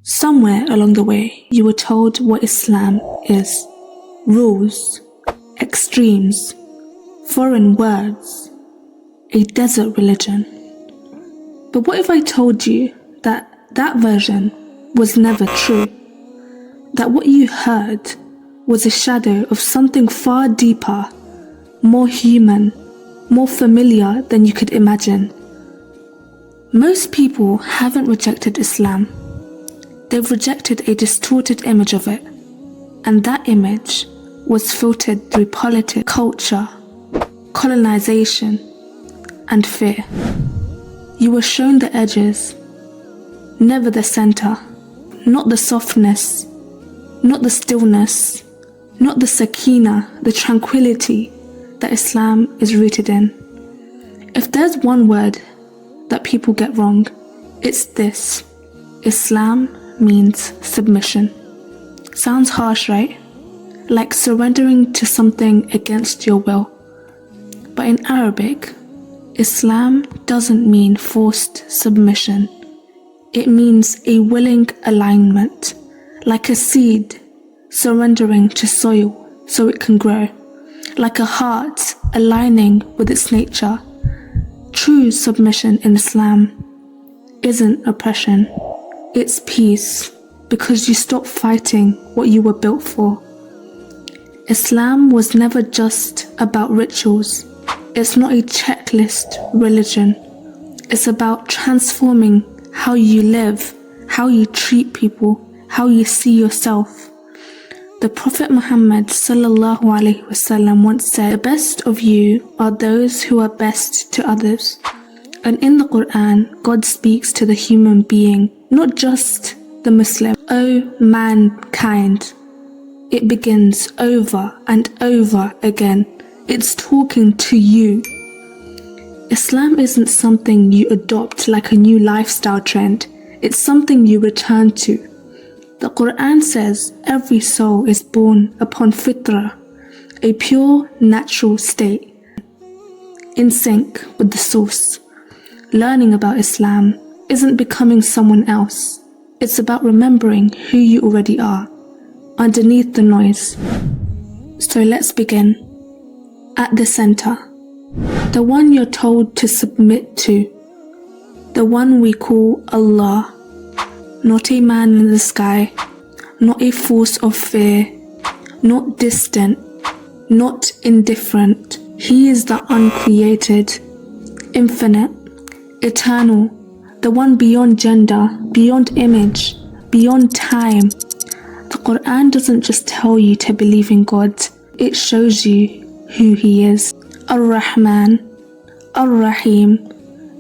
Somewhere along the way, you were told what Islam is. Rules, extremes, foreign words, a desert religion. But what if I told you that that version was never true? That what you heard was a shadow of something far deeper, more human, more familiar than you could imagine. Most people haven't rejected Islam. They've rejected a distorted image of it. And that image was filtered through politics, culture, colonization, and fear. You were shown the edges, never the center, not the softness, not the stillness, not the sakina, the tranquility that Islam is rooted in. If there's one word that people get wrong, it's this: Islam means submission. Sounds harsh, right? Like surrendering to something against your will. But in Arabic, Islam doesn't mean forced submission. It means a willing alignment, like a seed surrendering to soil so it can grow, like a heart aligning with its nature. True submission in Islam isn't oppression, it's peace, because you stop fighting what you were built for. Islam was never just about rituals. It's not a checklist religion. It's about transforming how you live, how you treat people, how you see yourself. The Prophet Muhammad ﷺ once said, "The best of you are those who are best to others." And in the Qur'an, God speaks to the human being, not just the Muslim. "O mankind." It begins over and over again. It's talking to you. Islam isn't something you adopt like a new lifestyle trend. It's something you return to. The Qur'an says every soul is born upon fitrah, a pure natural state, in sync with the source. Learning about Islam isn't becoming someone else. It's about remembering who you already are, underneath the noise. So let's begin. At the center, the one you're told to submit to, the one we call Allah, not a man in the sky, not a force of fear, not distant, not indifferent. He is the uncreated, infinite, eternal, the one beyond gender, beyond image, beyond time. The Qur'an doesn't just tell you to believe in God, it shows you who He is. Ar-Rahman, Ar-Rahim,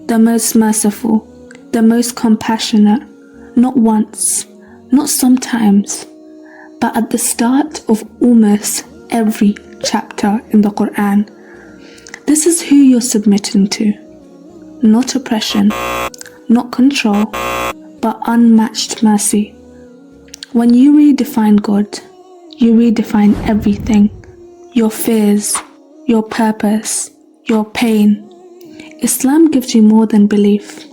the most merciful, the most compassionate, not once, not sometimes, but at the start of almost every chapter in the Qur'an. This is who you're submitting to. Not oppression, not control, but unmatched mercy. When you redefine God, you redefine everything. Your fears, your purpose, your pain. Islam gives you more than belief.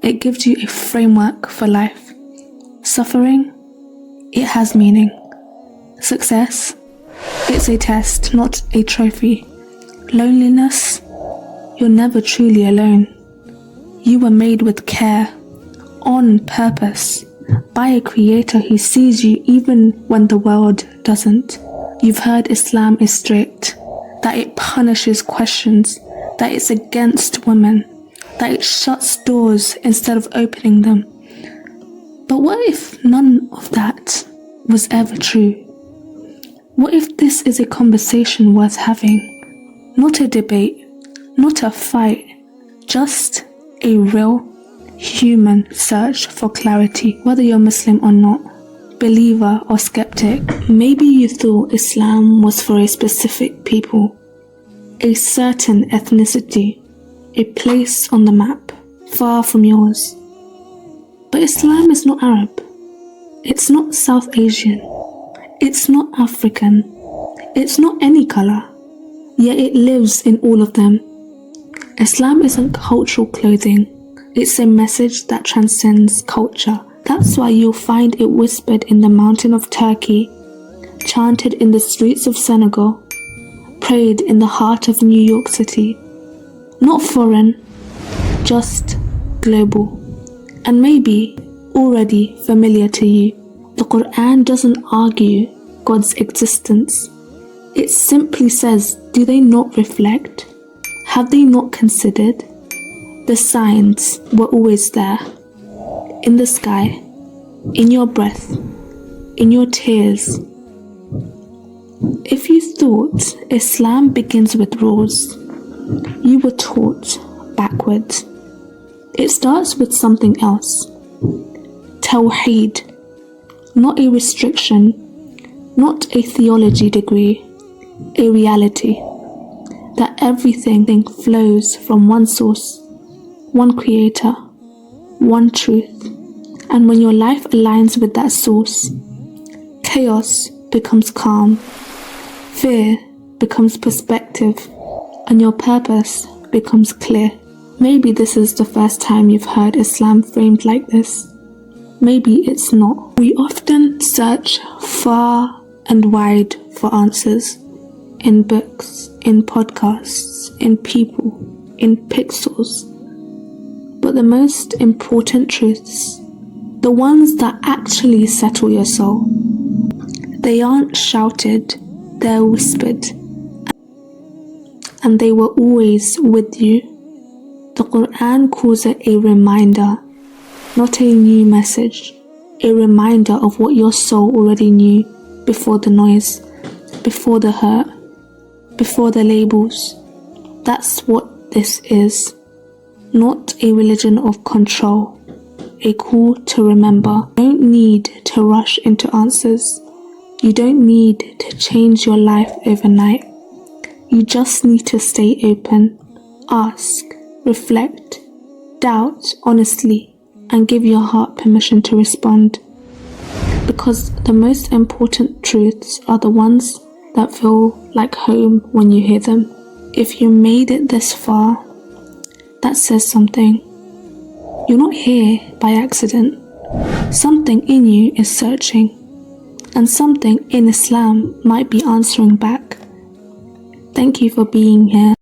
It gives you a framework for life. Suffering, it has meaning. Success, it's a test, not a trophy. Loneliness, you're never truly alone. You were made with care, on purpose, by a creator who sees you even when the world doesn't. You've heard Islam is strict, that it punishes questions, that it's against women, that it shuts doors instead of opening them. But what if none of that was ever true? What if this is a conversation worth having? Not a debate, not a fight, just a real human search for clarity, whether you're Muslim or not, believer or skeptic. Maybe you thought Islam was for a specific people, a certain ethnicity, a place on the map, far from yours. But Islam is not Arab, it's not South Asian, it's not African, it's not any color, yet it lives in all of them. Islam isn't cultural clothing, it's a message that transcends culture, That's why you'll find it whispered in the mountain of Turkey, chanted in the streets of Senegal, prayed in the heart of New York City. Not foreign, just global. And maybe already familiar to you. The Qur'an doesn't argue God's existence. It simply says, do they not reflect? Have they not considered? The signs were always there. In the sky, in your breath, in your tears. If you thought Islam begins with rules, you were taught backwards. It starts with something else. Tawheed, not a restriction, not a theology degree, a reality. That everything flows from one source, one creator, one truth. And when your life aligns with that source, chaos becomes calm, fear becomes perspective, and your purpose becomes clear. Maybe this is the first time you've heard Islam framed like this. Maybe it's not. We often search far and wide for answers. In books, in podcasts, in people, in pixels. But the most important truths, the ones that actually settle your soul, they aren't shouted, they're whispered. And they were always with you. The Qur'an calls it a reminder, not a new message. A reminder of what your soul already knew before the noise, before the hurt, before the labels. That's what this is. Not a religion of control. A call to remember. You don't need to rush into answers. You don't need to change your life overnight. You just need to stay open, ask, reflect, doubt honestly, and give your heart permission to respond. Because the most important truths are the ones that feel like home when you hear them. If you made it this far, that says something. You're not here by accident. Something in you is searching, and something in Islam might be answering back. Thank you for being here.